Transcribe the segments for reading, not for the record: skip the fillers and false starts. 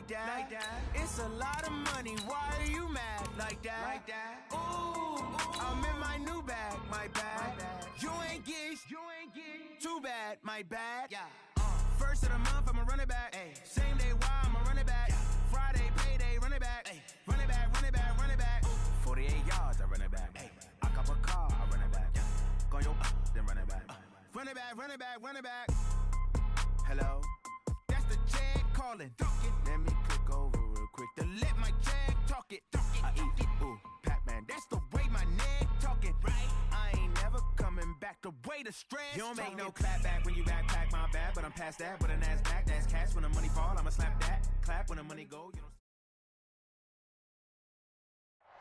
It's a lot of money. Why are you mad like that? Ooh, I'm in my new bag, my bad. You ain't get too bad, my bad. First of the month, I'ma run it back. Same day, why I'ma run it back. Friday, payday, run it back. Run it back, run it back, run it back. 48 yards, I run it back. I cop a car, I run it back. Go yo, then run it back. Run it back, run it back, run it back. Hello, that's the check calling. Let me click over real quick to let my check talk it. I eat it, ooh, Pac-Man, that's the way my neck talking. Right, I ain't never coming back the way the stress. You don't make no clap back when you backpack, my bad, but I'm past that. But an ass back, that's cash. When the money fall, I'ma slap that. Clap when the money go, you know.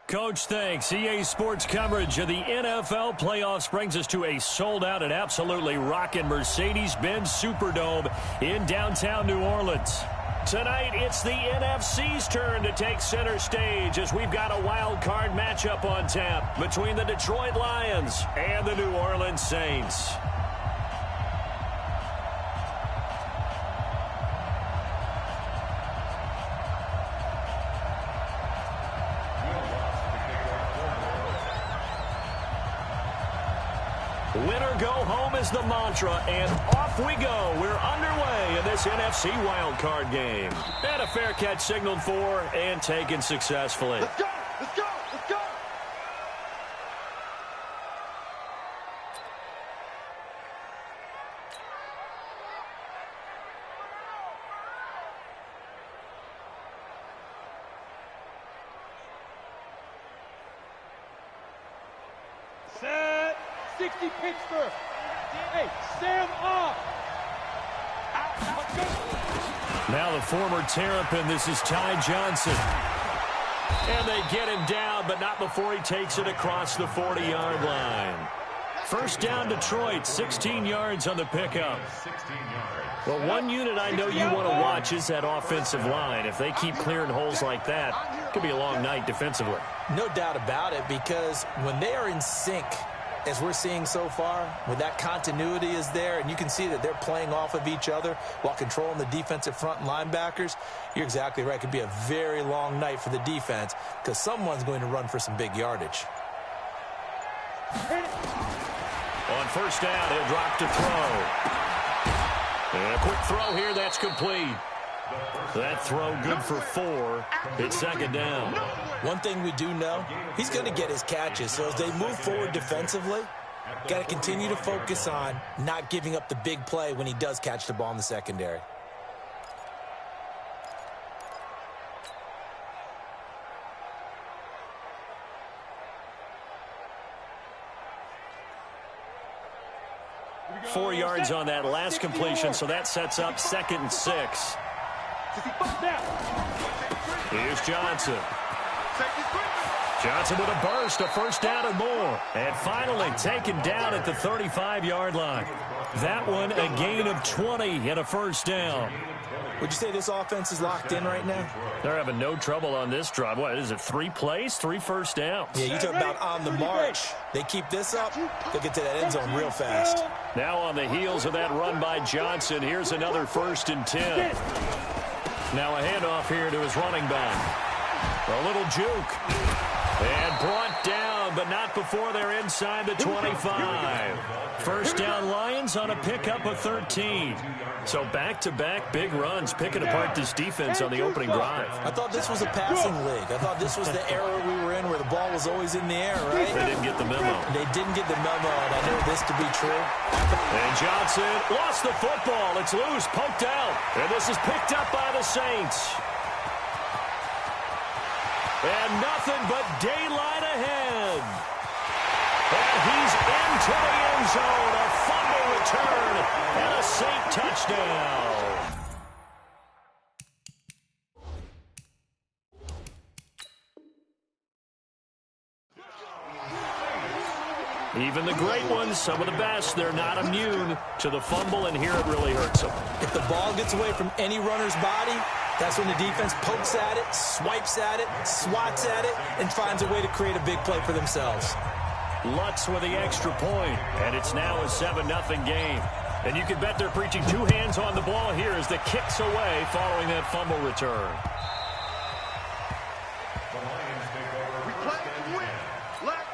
Coach, thanks. EA Sports coverage of the NFL playoffs brings us to a sold-out and absolutely rocking Mercedes-Benz Superdome in downtown New Orleans. Tonight, it's the NFC's turn to take center stage as we've got a wild card matchup on tap between the Detroit Lions and the New Orleans Saints. Winner go home is the mantra, and off we go. We're underway in this NFC wildcard game. And a fair catch signaled for and taken successfully. Let's go! Let's go! Let's go! Set! 60 Pittsburgh. Hey, stand up. Now the former Terrapin, this is Ty Johnson. And they get him down, but not before he takes it across the 40-yard line. First down, Detroit, 16 yards on the pickup. Well, one unit I know you want to watch is that offensive line. If they keep clearing holes like that, it could be a long night defensively. No doubt about it, because when they are in sync, as we're seeing so far, when that continuity is there, and you can see that they're playing off of each other while controlling the defensive front and linebackers, you're exactly right. It could be a very long night for the defense because someone's going to run for some big yardage. On first down, he'll drop to throw. And a quick throw here, that's complete. That throw good for 4. It's second down. One thing we do know, he's going to get his catches. So as they move forward defensively, got to continue to focus on not giving up the big play when he does catch the ball in the secondary. Four yards on that last completion, so that sets up 2nd and 6. Here's Johnson. Johnson with a burst, a first down and more. And finally taken down at the 35-yard line. That one a gain of 20 and a first down. Would you say this offense is locked in right now? They're having no trouble on this drive. What is it, 3 plays, 3 first downs? Yeah, you talk about on the march. They keep this up, they'll get to that end zone real fast. Now on the heels of that run by Johnson, here's another 1st and 10. Now a handoff here to his running back. A little juke. And brought down, but not before they're inside the 25. First down Lions on a pickup of 13. So back-to-back big runs, picking apart this defense on the opening drive. I thought this was a passing league. I thought this was the era we were in where the ball was always in the air, right? They didn't get the memo. They didn't get the memo, and I know this to be true. And Johnson lost the football. It's loose, poked out. And this is picked up by the Saints. And nothing but daylight ahead. And he's into the end zone. A fumble return and a Saint touchdown. Even the great ones, some of the best, they're not immune to the fumble, and here it really hurts them. If the ball gets away from any runner's body, that's when the defense pokes at it, swipes at it, swats at it, and finds a way to create a big play for themselves. Lutz with the extra point, and it's now a 7-0 game. And you can bet they're preaching two hands on the ball here as the kick's away following that fumble return. The Lions take over. We play to win. Let's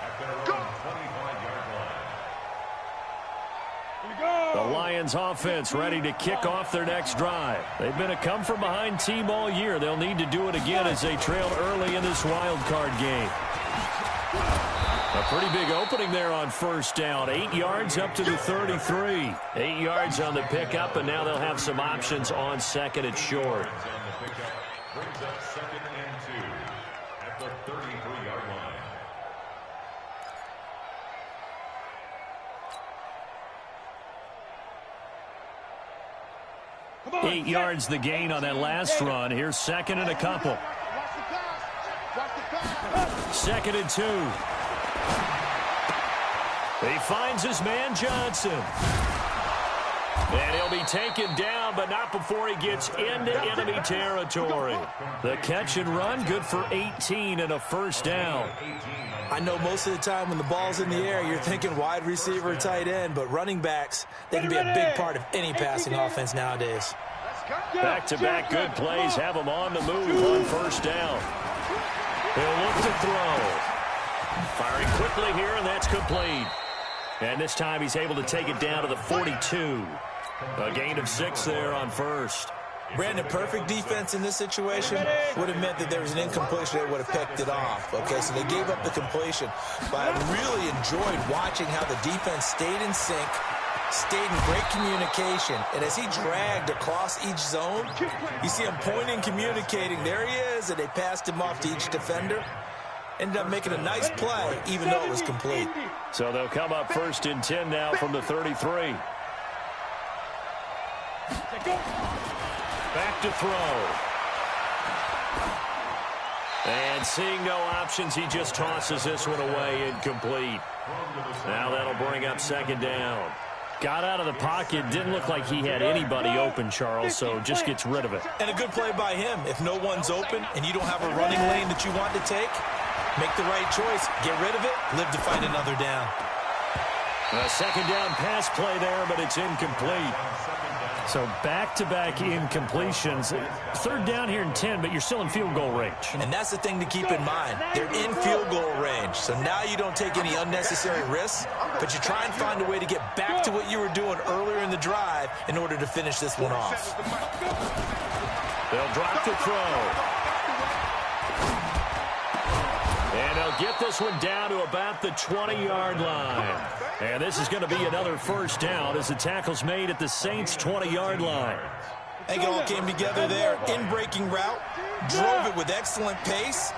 go. The Lions offense ready to kick off their next drive. They've been a come-from-behind team all year. They'll need to do it again as they trail early in this wild card game. A pretty big opening there on first down. 8 yards up to the 33. 8 yards on the pickup, and now they'll have some options on second and short. Brings up 2nd and 2 at the 33-yard line. 8 yards the gain on that last run. Here's second and a couple. 2nd and 2. He finds his man Johnson. And he'll be taken down, but not before he gets into enemy territory. The catch and run, good for 18 and a first down. I know most of the time when the ball's in the air, you're thinking wide receiver, tight end, but running backs, they can be a big part of any passing offense nowadays. Back-to-back good plays have him on the move on first down. He'll look to throw. Firing quickly here, and that's complete. And this time he's able to take it down to the 42. A gain of 6 there on first. Brandon, perfect defense in this situation would have meant that there was an incompletion. They would have picked it off. Okay, so they gave up the completion. But I really enjoyed watching how the defense stayed in sync, stayed in great communication. And as he dragged across each zone, you see him pointing, communicating. There he is, and they passed him off to each defender. Ended up making a nice play, even though it was complete. So they'll come up 1st and 10 now from the 33. Back to throw. And seeing no options, he just tosses this one away, incomplete. Now that'll bring up 2nd down. Got out of the pocket, didn't look like he had anybody open, Charles, so just gets rid of it. And a good play by him. If no one's open and you don't have a running lane that you want to take, make the right choice, get rid of it, live to fight another down. A 2nd down pass play there, but it's incomplete. So back-to-back incompletions. 3rd down here in 10, but you're still in field goal range. And that's the thing to keep in mind. They're in field goal range. So now you don't take any unnecessary risks, but you try and find a way to get back to what you were doing earlier in the drive in order to finish this one off. They'll drop the throw. And they'll get this one down to about the 20-yard line. And this is going to be another first down as the tackle's made at the Saints' 20-yard line. I think it all came together there. In-breaking route, drove it with excellent pace.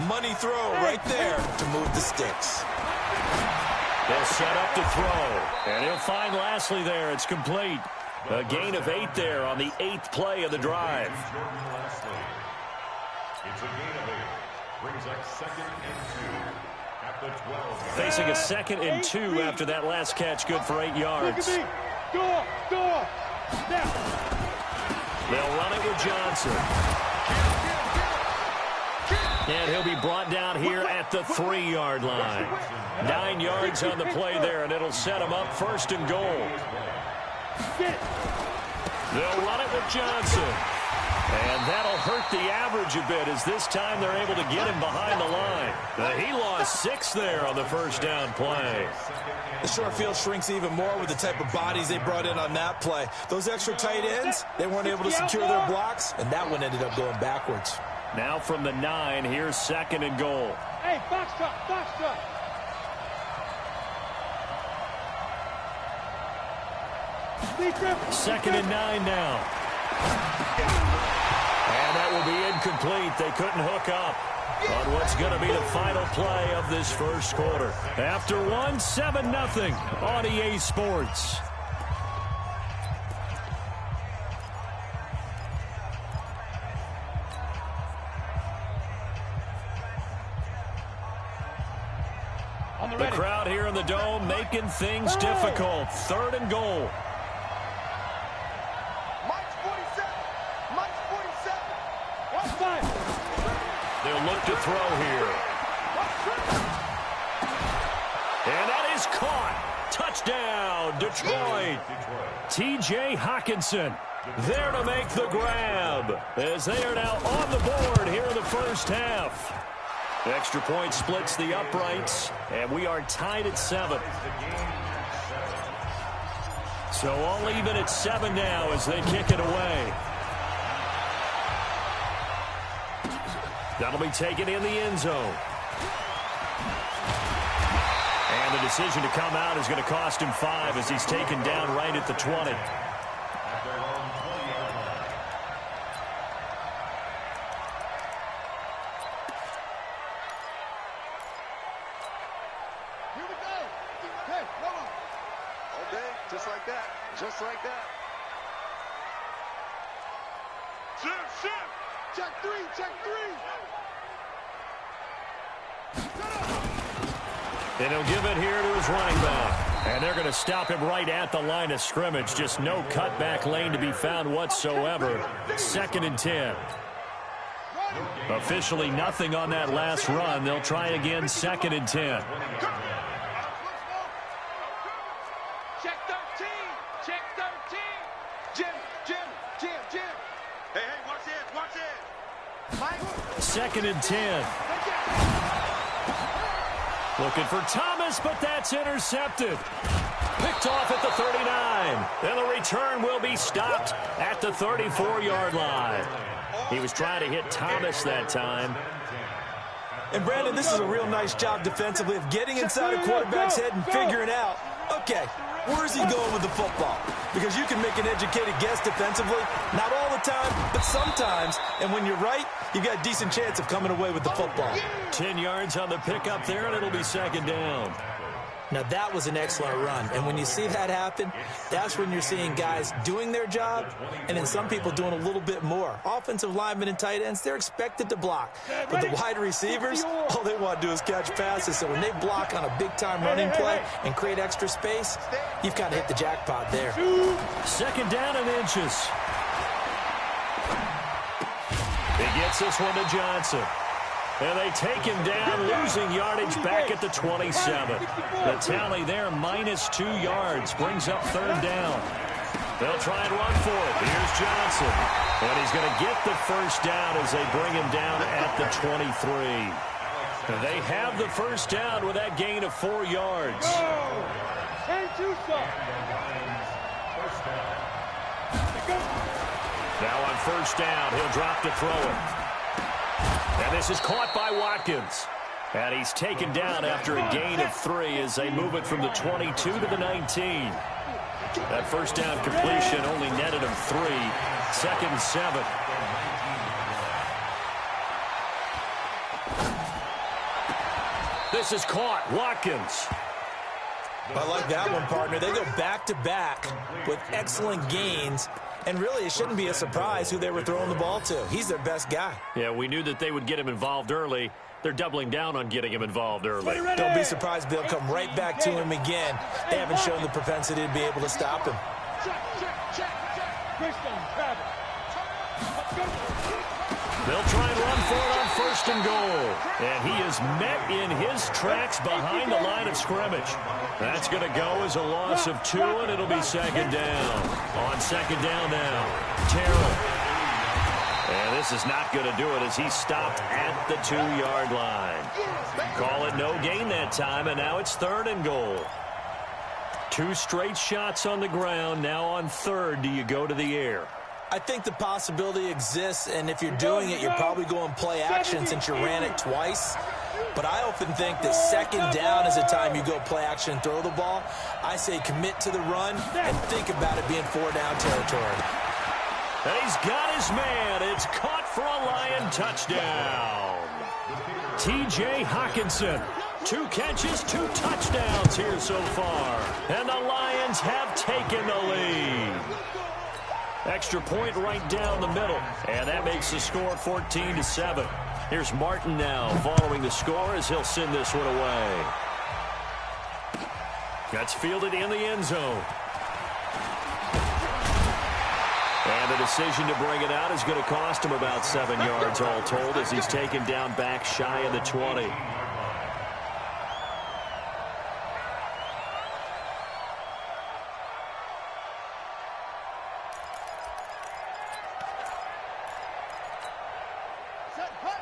Money throw right there to move the sticks. They'll set up to throw. And he'll find Lastly there. It's complete. A gain of 8 there on the 8th play of the drive. It's a gain of 8. Brings up 2nd and 2 at the 12. Facing a 2nd and 2 after that last catch, good for 8 yards. Door. Now. They'll run it with Johnson. And he'll be brought down here at the 3-yard line. 9 yards on the play there, and it'll set him up 1st and goal. They'll run it with Johnson. And that'll hurt the average a bit as this time they're able to get him behind the line. He lost 6 there on the first down play. The short field shrinks even more with the type of bodies they brought in on that play. Those extra tight ends, they weren't able to secure their blocks, and that one ended up going backwards. Now from the 9, here's 2nd and goal. Hey, box truck. 2nd and 9 now. And that will be incomplete. They couldn't hook up on what's going to be the final play of this first quarter. After 1, 7-0 on EA Sports. The crowd here in the Dome making things difficult. 3rd and goal. They'll look to throw here. And that is caught. Touchdown, Detroit. T.J. Hockenson there to make the grab as they are now on the board here in the first half. The extra point splits the uprights, and we are tied at 7. So all even at 7 now as they kick it away. That'll be taken in the end zone. And the decision to come out is going to cost him 5 as he's taken down right at the 20. Just like that. Just like that. Shift. Check 3. And he'll give it here to his running back. And they're going to stop him right at the line of scrimmage. Just no cutback lane to be found whatsoever. 2nd and 10. Officially nothing on that last run. They'll try again 2nd and 10. Second and 10. Looking for Thomas, but that's intercepted. Picked off at the 39. And the return will be stopped at the 34-yard line. He was trying to hit Thomas that time. And, Brandon, this is a real nice job defensively of getting inside a quarterback's head and figuring out, okay, where's he going with the football? Because you can make an educated guess defensively, not all the time, but sometimes. And when you're right, you've got a decent chance of coming away with the football. 10 yards on the pickup there, and it'll be 2nd down. Now, that was an excellent run. And when you see that happen, that's when you're seeing guys doing their job and then some people doing a little bit more. Offensive linemen and tight ends, they're expected to block. But the wide receivers, all they want to do is catch passes. So when they block on a big-time running play and create extra space, you've kind of hit the jackpot there. 2nd down and inches. He gets this one to Johnson. And they take him down, losing yardage back at the 27. The tally there, -2 yards, brings up 3rd down. They'll try and run for it. Here's Johnson. And he's going to get the first down as they bring him down at the 23. And they have the first down with that gain of 4 yards. Now on first down, he'll drop to throw it. And this is caught by Watkins. And he's taken down after a gain of 3 as they move it from the 22 to the 19. That first down completion only netted him 3. 2nd and 7. This is caught. Watkins. I like that one, partner. They go back-to-back with excellent gains. And really, it shouldn't be a surprise who they were throwing the ball to. He's their best guy. Yeah, we knew that they would get him involved early. They're doubling down on getting him involved early. Don't be surprised if they'll come right back to him again. They haven't shown the propensity to be able to stop him. They'll try and run for it on 1st and goal. And he is met in his tracks behind the line of scrimmage. That's going to go as a loss of 2, and it'll be 2nd down. On 2nd down now, Terrell. And this is not going to do it as he stopped at the 2-yard line. Call it no gain that time, and now it's 3rd and goal. 2 straight shots on the ground. Now on 3rd, do you go to the air? I think the possibility exists, and if you're doing it, you're probably going play action since you ran it twice. But I often think that 2nd down is the time you go play action and throw the ball. I say commit to the run and think about it being 4-down territory. And he's got his man. It's caught for a Lion touchdown. T.J. Hockenson. 2 catches, 2 touchdowns here so far. And the Lions have taken the lead. Extra point right down the middle. And that makes the score 14-7. Here's Martin now following the score as he'll send this one away. That's fielded in the end zone. And the decision to bring it out is going to cost him about 7 yards all told as he's taken down back shy of the 20.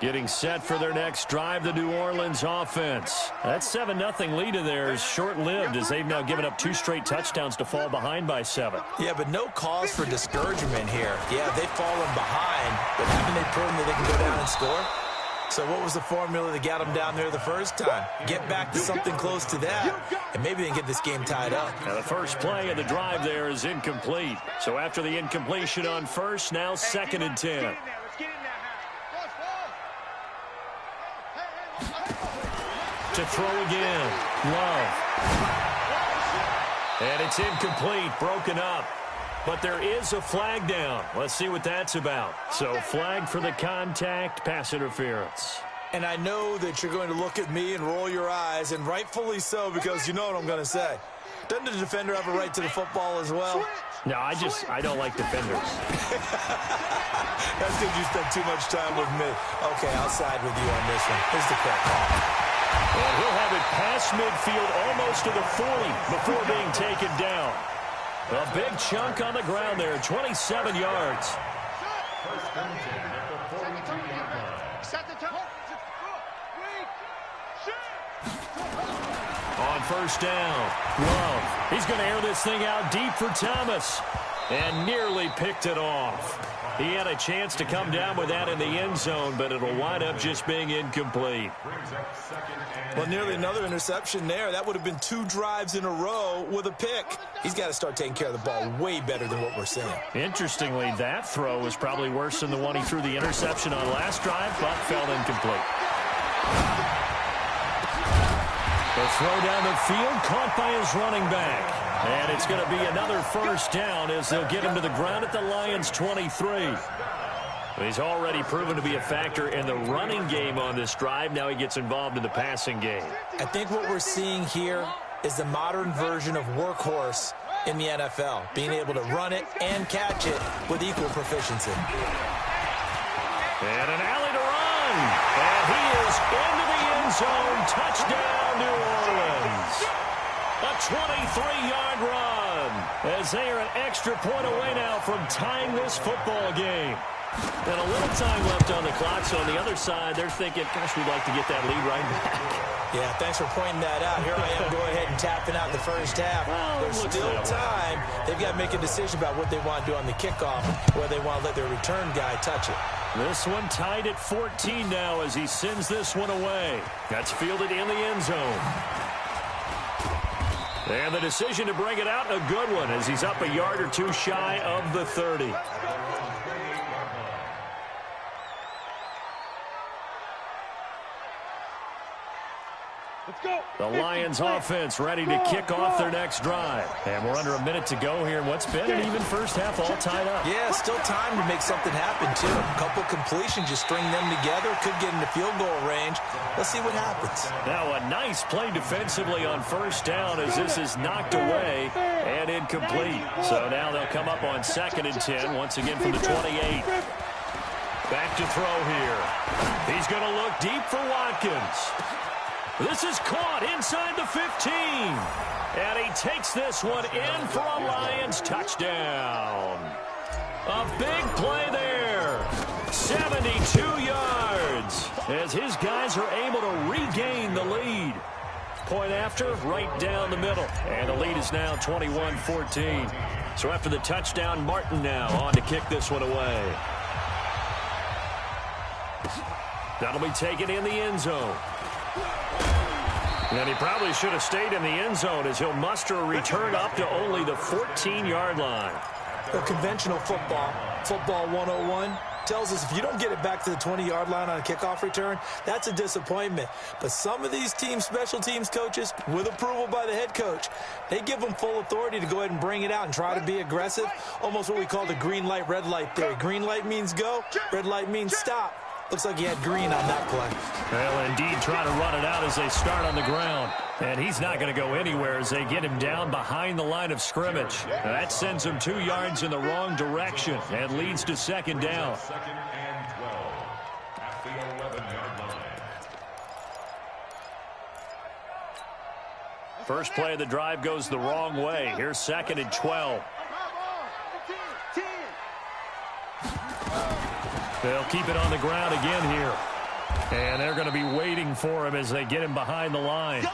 Getting set for their next drive, the New Orleans offense. That 7-0 lead of theirs short-lived as they've now given up 2 straight touchdowns to fall behind by 7. Yeah, but no cause for discouragement here. Yeah, they've fallen behind, but haven't they proven that they can go down and score? So what was the formula that got them down there the first time? Get back to something close to that, and maybe they can get this game tied up. Now the first play of the drive there is incomplete. So after the incompletion on first, now 2nd and 10. To throw again. Love. And it's incomplete, broken up. But there is a flag down. Let's see what that's about. So flag for the contact, pass interference. And I know that you're going to look at me and roll your eyes, and rightfully so, because you know what I'm going to say. Doesn't the defender have a right to the football as well? No, I don't like defenders. That's because you spent too much time with me. Okay, I'll side with you on this one. Here's the correct call. And he'll have it past midfield almost to the 40 before being taken down. A big chunk on the ground there, 27 yards. First and 10 at the 43-yard line. On first down, Love. He's going to air this thing out deep for Thomas. And nearly picked it off. He had a chance to come down with that in the end zone, but it'll wind up just being incomplete. Well, nearly another interception there. That would have been 2 drives in a row with a pick. He's got to start taking care of the ball way better than what we're seeing. Interestingly, that throw was probably worse than the one he threw the interception on last drive, but fell incomplete. The throw down the field, caught by his running back. And it's going to be another first down as they'll get him to the ground at the Lions' 23. He's already proven to be a factor in the running game on this drive. Now he gets involved in the passing game. I think what we're seeing here is the modern version of workhorse in the NFL, being able to run it and catch it with equal proficiency. And an alley to run. And he is into the end zone. Touchdown, New Orleans. A 23-yard run as they are an extra point away now from tying this football game. And a little time left on the clock, so on the other side, they're thinking, gosh, we'd like to get that lead right back. Yeah, thanks for pointing that out. Here I am going ahead and tapping out the first half. There's still time. They've got to make a decision about what they want to do on the kickoff, whether they want to let their return guy touch it. This one tied at 14 now as he sends this one away. That's fielded in the end zone. And the decision to bring it out, a good one, as he's up a yard or 2 shy of the 30. The Lions offense ready to kick off their next drive. And we're under a minute to go here in what's been an even first half, all tied up. Yeah, still time to make something happen, too. A couple completions, just string them together. Could get into field goal range. Let's see what happens. Now a nice play defensively on first down as this is knocked away and incomplete. So now they'll come up on 2nd and 10, once again from the 28. Back to throw here. He's going to look deep for Watkins. This is caught inside the 15. And he takes this one in for a Lions touchdown. A big play there. 72 yards as his guys are able to regain the lead. Point after, right down the middle. And the lead is now 21-14. So after the touchdown, Martin now on to kick this one away. That'll be taken in the end zone. And he probably should have stayed in the end zone as he'll muster a return up to only the 14-yard line. Well, conventional football 101, tells us if you don't get it back to the 20-yard line on a kickoff return, that's a disappointment. But some of these special teams coaches, with approval by the head coach, they give them full authority to go ahead and bring it out and try to be aggressive, almost what we call the green light, red light theory. Green light means go, red light means stop. Looks like he had green on that play. Well, indeed, try to run it out as they start on the ground. And he's not going to go anywhere as they get him down behind the line of scrimmage. That sends him 2 yards in the wrong direction and leads to 2nd down. 2nd and 12 at the 11-yard line. First play of the drive goes the wrong way. Here's 2nd and 12. They'll keep it on the ground again here. And they're going to be waiting for him as they get him behind the line.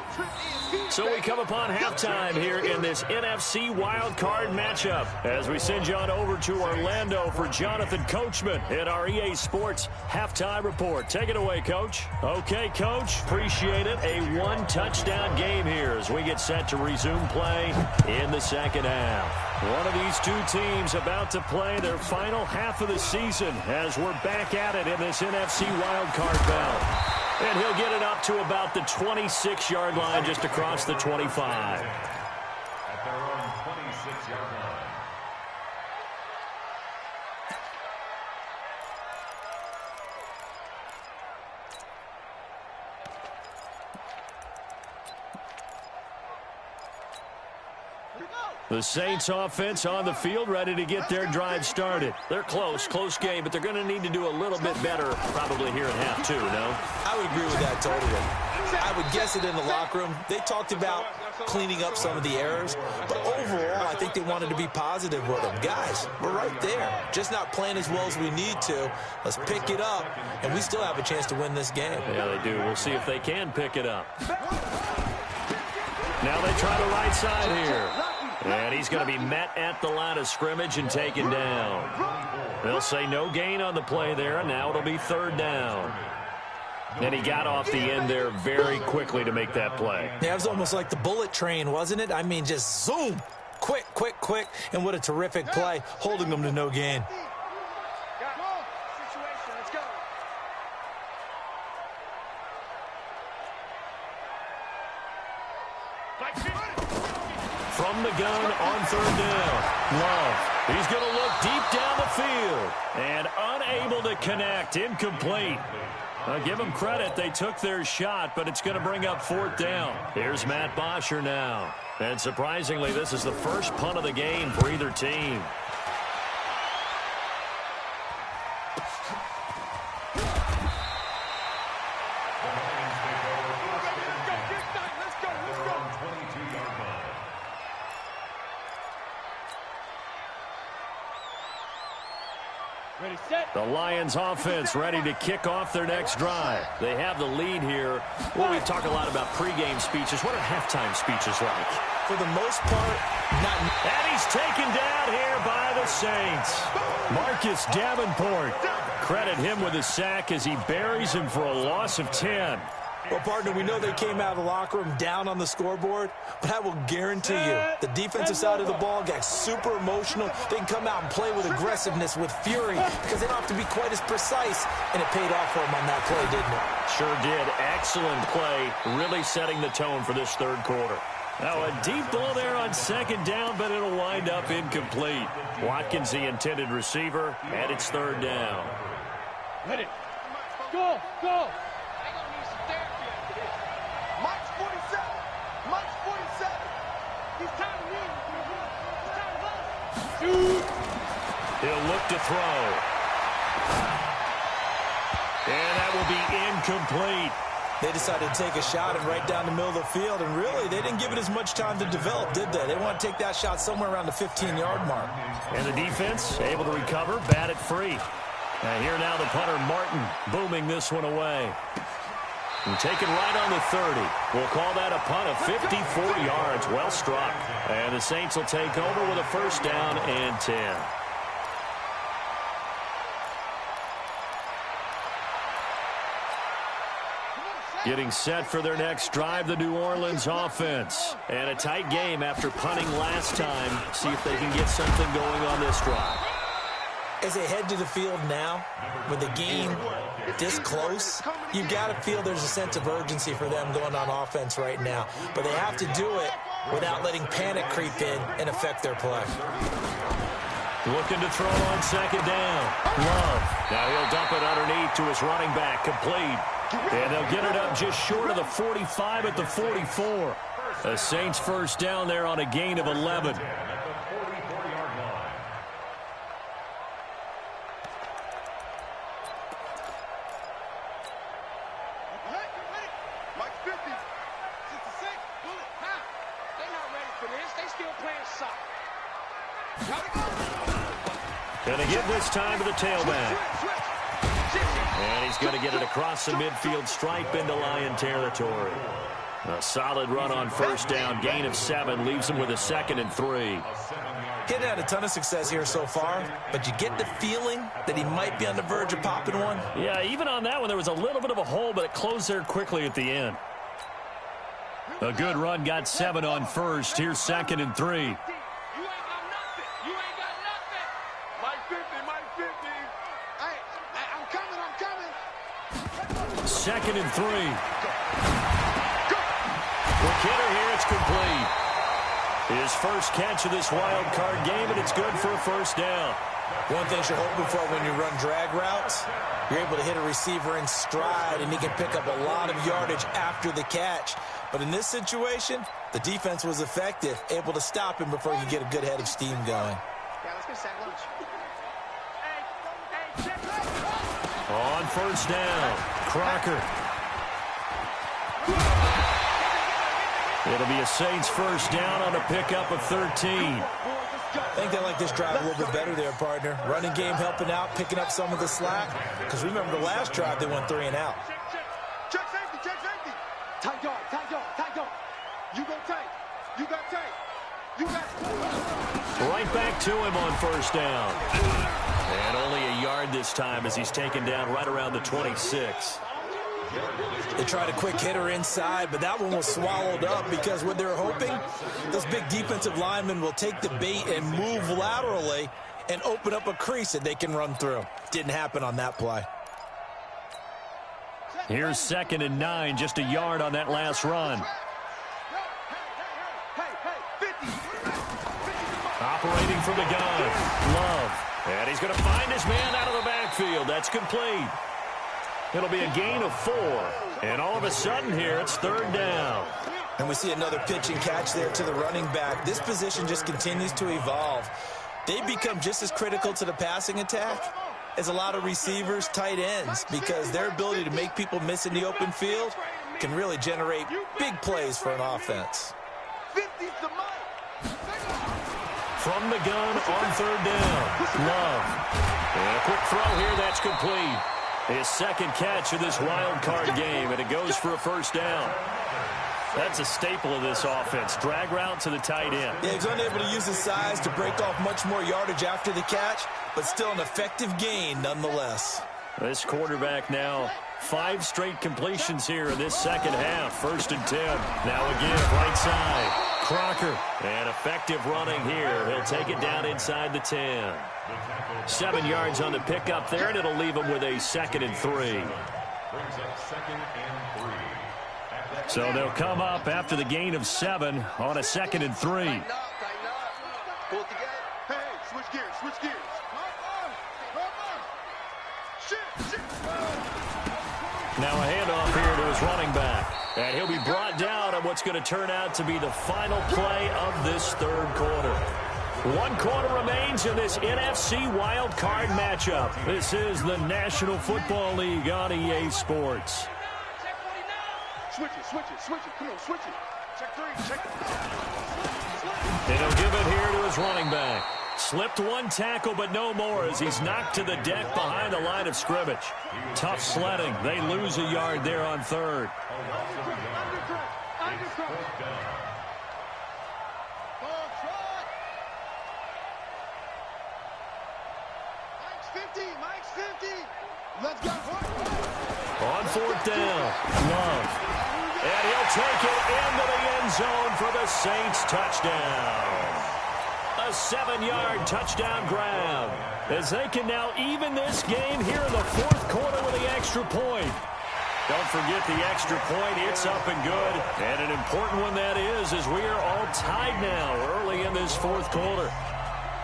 So we come upon halftime here in this NFC wildcard matchup as we send you on over to Orlando for Jonathan Coachman in our EA Sports halftime report. Take it away, Coach. Okay, Coach. Appreciate it. A one-touchdown game here as we get set to resume play in the second half. One of these two teams about to play their final half of the season as we're back at it in this NFC wildcard battle. And he'll get it up to about the 26-yard line just across the 25. At their own 26-yard line. The Saints offense on the field, ready to get their drive started. They're close game, but they're going to need to do a little bit better probably here in half two, no? I would agree with that totally. I would guess it in the locker room. They talked about cleaning up some of the errors, but overall, I think they wanted to be positive with them. Guys, we're right there. Just not playing as well as we need to. Let's pick it up, and we still have a chance to win this game. Yeah, they do. We'll see if they can pick it up. Now they try the right side here. And he's going to be met at the line of scrimmage and taken down. They'll say no gain on the play there, and now it'll be third down. And he got off the end there very quickly to make that play. Yeah, it was almost like the bullet train, wasn't it? I mean, just zoom. Quick. And what a terrific play, holding them to no gain. From the gun on third down. Love. He's going to look deep down the field. And unable to connect. Incomplete. I'll give them credit. They took their shot, but it's going to bring up fourth down. Here's Matt Bosher now. And surprisingly, this is the first punt of the game for either team. The Lions offense ready to kick off their next drive. They have the lead here. Well, we talk a lot about pregame speeches. What are halftime speeches like? For the most part, not. And he's taken down here by the Saints. Marcus Davenport. Credit him with a sack as he buries him for a loss of 10. Well, partner, we know they came out of the locker room down on the scoreboard, but I will guarantee you the defensive side of the ball got super emotional. They can come out and play with aggressiveness, with fury, because they don't have to be quite as precise, and it paid off for them on that play, didn't it? Sure did. Excellent play, really setting the tone for this third quarter. Now a deep ball there on second down, but it'll wind up incomplete. Watkins, the intended receiver, and it's third down. Let it. Go. He'll look to throw. And that will be incomplete. They decided to take a shot and right down the middle of the field, and really, they didn't give it as much time to develop, did they? They want to take that shot somewhere around the 15-yard mark. And the defense able to recover, bat it free. And here now the punter, Martin, booming this one away. And taken right on the 30. We'll call that a punt of 54 yards. Well struck. And the Saints will take over with a first down and 10. Getting set for their next drive, the New Orleans offense. And a tight game after punting last time. See if they can get something going on this drive. As they head to the field now, with the game this close, you've got to feel there's a sense of urgency for them going on offense right now. But they have to do it without letting panic creep in and affect their play. Looking to throw on second down. Love. Now he'll dump it underneath to his running back. Complete. And they'll get it up just short of the 45 at the 44. The Saints first down there on a gain of 11. Going to give this time to the tailback. And he's going to get it across the midfield stripe into Lion territory. A solid run on first down. Gain of 7 leaves him with a 2nd and 3. He's had a ton of success here so far, but you get the feeling that he might be on the verge of popping one. Yeah, even on that one, there was a little bit of a hole, but it closed there quickly at the end. A good run, got 7 on first. Here's 2nd and 3. You ain't got nothing. You ain't got nothing. Mike 50, Mike 50. Hey, I'm coming. 2nd and 3. Quick hitter here, it's complete. His first catch of this wild card game, and it's good for a first down. One thing you're hoping for when you run drag routes, you're able to hit a receiver in stride, and he can pick up a lot of yardage after the catch. But in this situation, the defense was effective, able to stop him before he could get a good head of steam going. Yeah, let's go sack lunch. On first down, Crocker. It'll be a Saints first down on a pickup of 13. I think they like this drive a little bit better there, partner. Running game helping out, picking up some of the slack. Because remember the last drive, they went 3 and out. Check safety, check safety. Tight guard, tight guard, tight guard. You go tight. You got tight. You got Right back to him on first down. And only a yard this time as he's taken down right around the 26. They tried a quick hitter inside, but that one was swallowed up because what they're hoping, this big defensive lineman will take the bait and move laterally and open up a crease that they can run through. Didn't happen on that play. Here's 2nd and 9, just a yard on that last run. Operating from the gun, Love. And he's going to find his man out of the backfield. That's complete. It'll be a gain of 4. And all of a sudden here, it's 3rd down. And we see another pitch and catch there to the running back. This position just continues to evolve. They become just as critical to the passing attack as a lot of receivers, tight ends, because their ability to make people miss in the open field can really generate big plays for an offense. From the gun on 3rd down, Love. And a quick throw here, that's complete. His 2nd catch of this wild card game, and it goes for a first down. That's a staple of this offense. Drag route to the tight end. Yeah, he's unable to use his size to break off much more yardage after the catch, but still an effective gain nonetheless. This quarterback now 5 straight completions here in this second half. 1st and 10. Now again, right side. Crocker. And effective running here. He'll take it down inside the 10. 7 yards on the pickup there, and it'll leave him with a 2nd and 3. Brings up 2nd and 3. So they'll come up after the gain of 7 on a 2nd and 3. Tighten up. Pull it together. Hey, switch gears, switch gears. Shit. Now a handoff here to his running back. And he'll be brought down on what's going to turn out to be the final play of this 3rd quarter. 1 quarter remains in this NFC wild card matchup. This is the National Football League on EA Sports. Switch it. Come on, switch it. Check 3, check it. And he'll give it here to his running back. Slipped 1 tackle, but no more as he's knocked to the deck behind the line of scrimmage. Tough sledding. They lose a yard there on 3rd. Mike's 50. Let's go. On 4th down, Love. And he'll take it into the end zone for the Saints touchdown. A 7-yard touchdown grab as they can now even this game here in the 4th quarter with the extra point. Don't forget the extra point. It's up and good. And an important one that is, as we are all tied now early in this 4th quarter.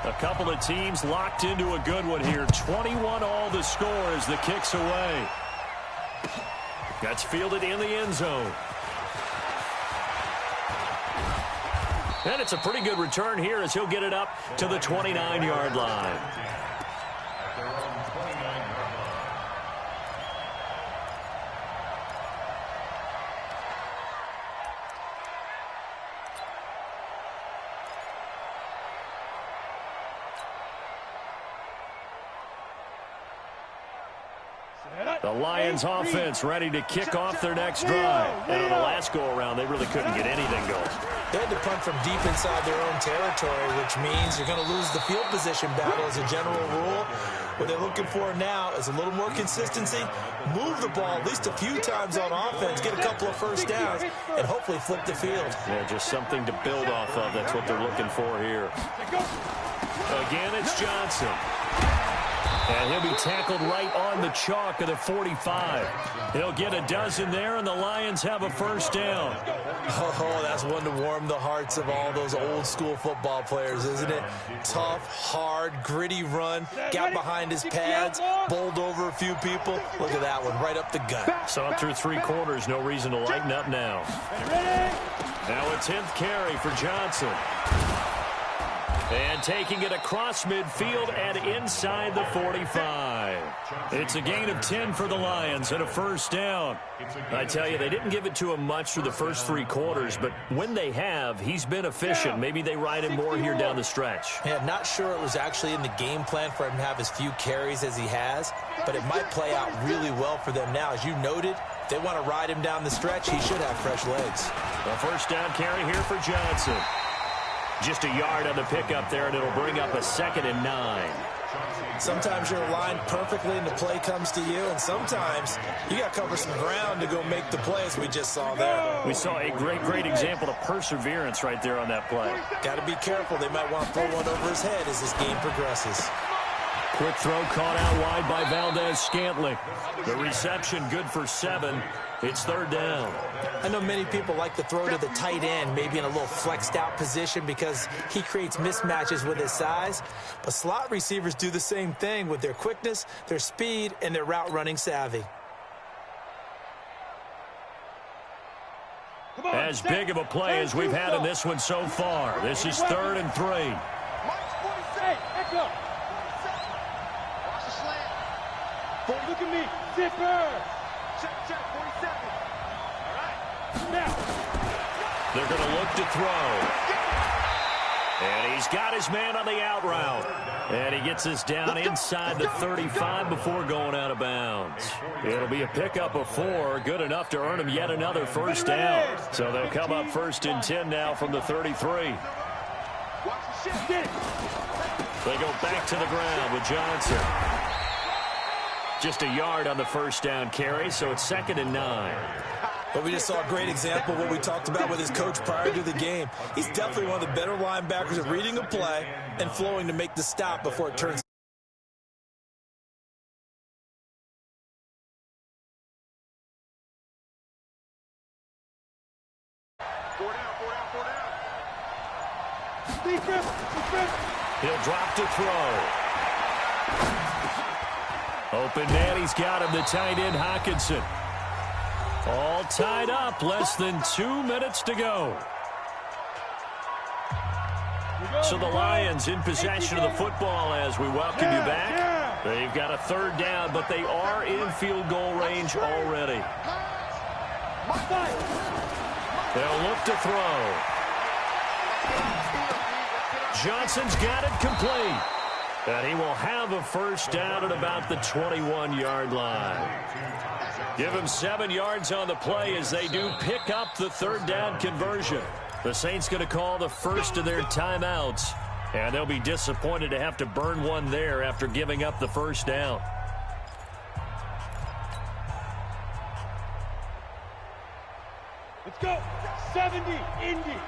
A couple of teams locked into a good one here. 21 all the score as the kick's away. That's fielded in the end zone. And it's a pretty good return here as he'll get it up to the 29-yard line. The Lions offense ready to kick off their next drive. And on the last go-around, they really couldn't get anything going. They had to punt from deep inside their own territory, which means you're going to lose the field position battle as a general rule. What they're looking for now is a little more consistency, move the ball at least a few times on offense, get a couple of first downs, and hopefully flip the field. Yeah, just something to build off of. That's what they're looking for here. Again, it's Johnson. And he'll be tackled right on the chalk of the 45. He'll get a dozen there, and the Lions have a first down. Oh, that's one to warm the hearts of all those old-school football players, isn't it? Tough, hard, gritty run, got behind his pads, bowled over a few people. Look at that one, right up the gut. So through 3 quarters, no reason to lighten up now. Now a 10th carry for Johnson. And taking it across midfield and inside the 45. It's a gain of 10 for the Lions and a first down. I tell you, they didn't give it to him much through the first 3 quarters, but when they have, he's been efficient. Maybe they ride him more here down the stretch. Yeah, not sure it was actually in the game plan for him to have as few carries as he has, but it might play out really well for them now. As you noted, if they want to ride him down the stretch, he should have fresh legs. A first down carry here for Johnson. Just a yard on the pickup there, and it'll bring up a 2nd and 9. Sometimes you're aligned perfectly and the play comes to you, and sometimes you got to cover some ground to go make the play, as we just saw there. We saw a great example of perseverance right there on that play. Got to be careful. They might want to throw one over his head as this game progresses. Quick throw caught out wide by Valdez-Scantling. The reception good for 7. It's 3rd down. I know many people like to throw to the tight end, maybe in a little flexed out position because he creates mismatches with his size. But slot receivers do the same thing with their quickness, their speed, and their route running savvy. As big of a play as we've had in this one so far. This is 3rd and 3. Look at me, zipper. Check, 47. All right. Now. They're going to look to throw. And he's got his man on the out route. And he gets us down inside the 35 before going out of bounds. It'll be a pickup of 4, good enough to earn him yet another first down. So they'll come up 1st and 10 now from the 33. They go back to the ground with Johnson. Just a yard on the first down carry, so it's 2nd and 9. But we just saw a great example of what we talked about with his coach prior to the game. He's definitely one of the better linebackers at reading a play and flowing to make the stop before it turns. Four down. He'll drop to throw. Open man, he's got him, the tight end, Hockenson. All tied up, less than 2 minutes to go. So the Lions in possession of the football as we welcome you back. They've got a 3rd down, but they are in field goal range already. They'll look to throw. Johnson's got it complete. And he will have a first down at about the 21-yard line. Give him 7 yards on the play as they do pick up the 3rd down conversion. The Saints going to call the first of their timeouts. And they'll be disappointed to have to burn one there after giving up the first down. Let's go. 70, Indy.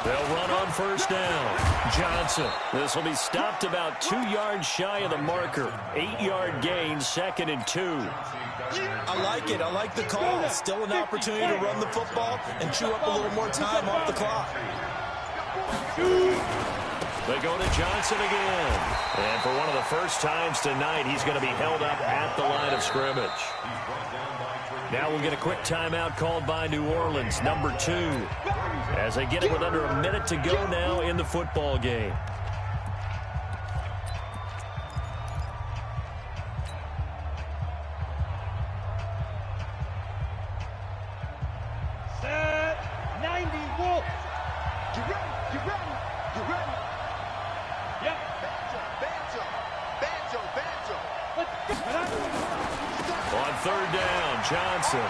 They'll run on first down. Johnson. This will be stopped about 2 yards shy of the marker. 8-yard gain, 2nd and 2. I like it. I like the call. Still an opportunity to run the football and chew up a little more time off the clock. They go to Johnson again. And for one of the first times tonight, he's going to be held up at the line of scrimmage. Now we'll get a quick timeout called by New Orleans, number 2. As they get it with under a minute to go now in the football game. Set 90, Wolf. You ready? third down. Johnson.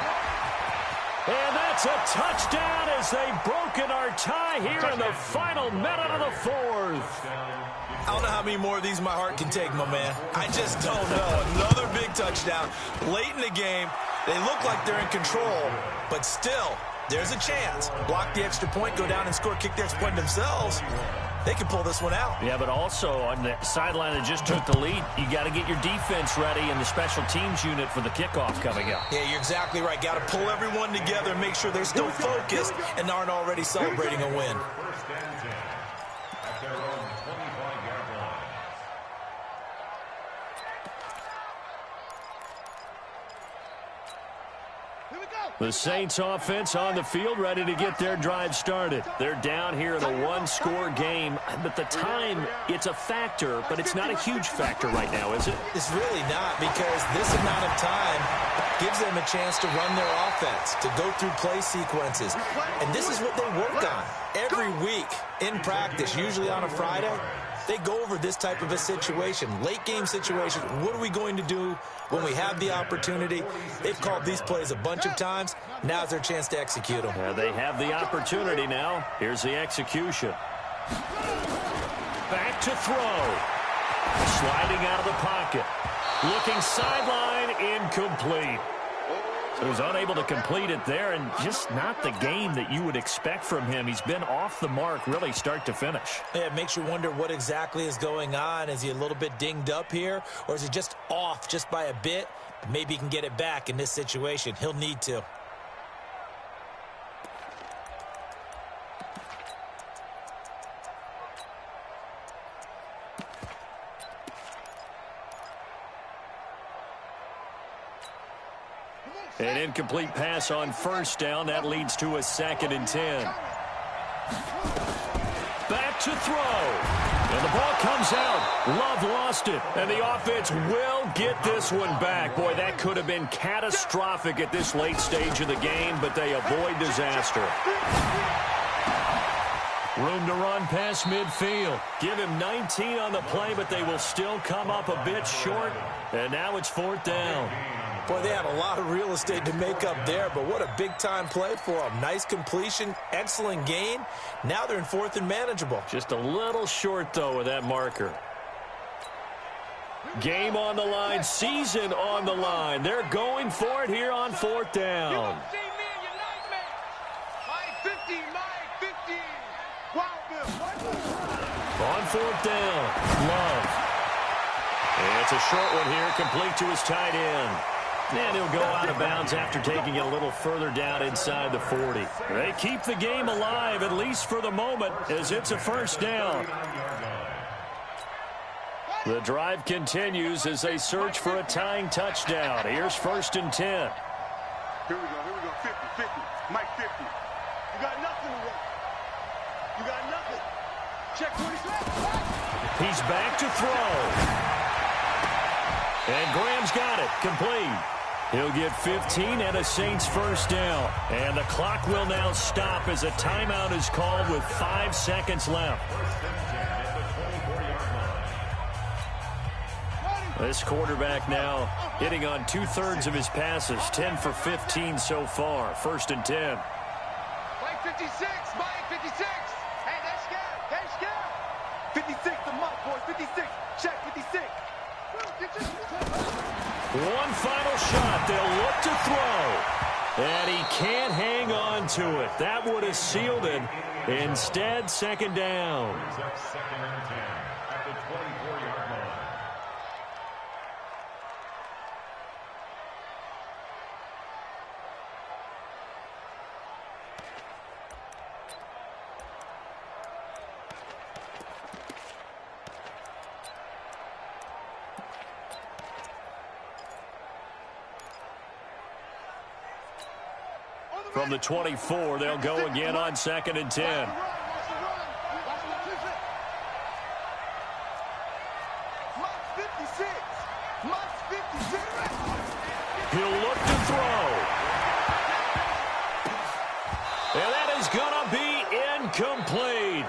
And that's a touchdown as they've broken our tie here in the final minute of the fourth. I don't know how many more of these my heart can take, my man. I just don't know. Another big touchdown late in the game. They look like they're in control, but still, there's a chance. Block the extra point, go down and score, kick the extra point themselves. They can pull this one out. Yeah, but also on the sideline that just took the lead, you got to get your defense ready and the special teams unit for the kickoff coming up. Yeah, you're exactly right. Got to pull everyone together and make sure they're still focused and aren't already celebrating a win. First and 10 at their own 25-yard line. The Saints offense on the field ready to get their drive started. They're down here in a one-score game, but the time, it's a factor, but it's not a huge factor right now, is it? It's really not, because this amount of time gives them a chance to run their offense, to go through play sequences. And this is what they work on every week in practice, usually on a Friday. They go over this type of a situation, late game situation. What are we going to do when we have the opportunity? They've called these plays a bunch of times. Now's their chance to execute them. Yeah, they have the opportunity now. Here's the execution. Back to throw. Sliding out of the pocket. Looking sideline, incomplete. So he's unable to complete it there, and just not the game that you would expect from him. He's been off the mark really start to finish. Yeah, it makes you wonder what exactly is going on. Is he a little bit dinged up here, or is he just off just by a bit? Maybe he can get it back in this situation. He'll need to. An incomplete pass on first down. That leads to a 2nd and 10. Back to throw. And the ball comes out. Love lost it. And the offense will get this one back. Boy, that could have been catastrophic at this late stage of the game, but they avoid disaster. Room to run past midfield. Give him 19 on the play, but they will still come up a bit short. And now it's 4th down. Boy, they had a lot of real estate to make up there, but what a big-time play for them. Nice completion, excellent gain. Now they're in 4th and manageable. Just a little short, though, with that marker. Game on the line, season on the line. They're going for it here on 4th down. On 4th down, Love. And it's a short one here, complete to his tight end. And he'll go out of bounds after taking it a little further down inside the 40. They keep the game alive, at least for the moment, as it's a 1st down. The drive continues as they search for a tying touchdown. Here's 1st and 10. Here we go, 50, 50, Mike 50. You got nothing to run. You got nothing. Check 26. He's back to throw. And Graham's got it, complete. He'll get 15 and a Saints 1st down. And the clock will now stop as a timeout is called with 5 seconds left. This quarterback now hitting on 2/3 of his passes, 10 for 15 so far. 1st and 10. Mike 56, Mike 56. Hey, that's good. That's good. 56 to Mike, boys. 56. Check 56. One final shot. They'll look to throw. And he can't hang on to it. That would have sealed it. Instead, 2nd down. 2nd and 10 at the 24-yard line. From the 24, they'll go again on 2nd and 10. He'll look to throw. And that is going to be incomplete.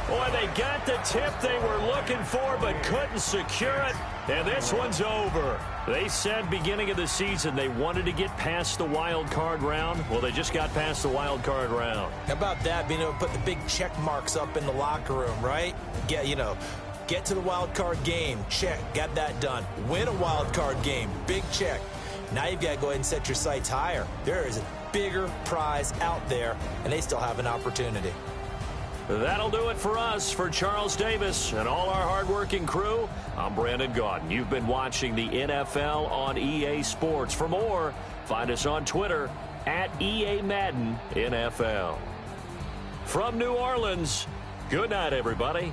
Boy, they got the tip they were looking for but couldn't secure it, and this one's over. They said beginning of the season they wanted to get past the wild card round. Well, they just got past the wild card round. How about that, being able to put the big check marks up in the locker room, right? Get to the wild card game, check, got that done. Win a wild card game, big check. Now you've got to go ahead and set your sights higher. There is a bigger prize out there, and they still have an opportunity. That'll do it for us. For Charles Davis and all our hardworking crew, I'm Brandon Gaudin. You've been watching the NFL on EA Sports. For more, find us on Twitter at EA Madden NFL. From New Orleans, good night, everybody.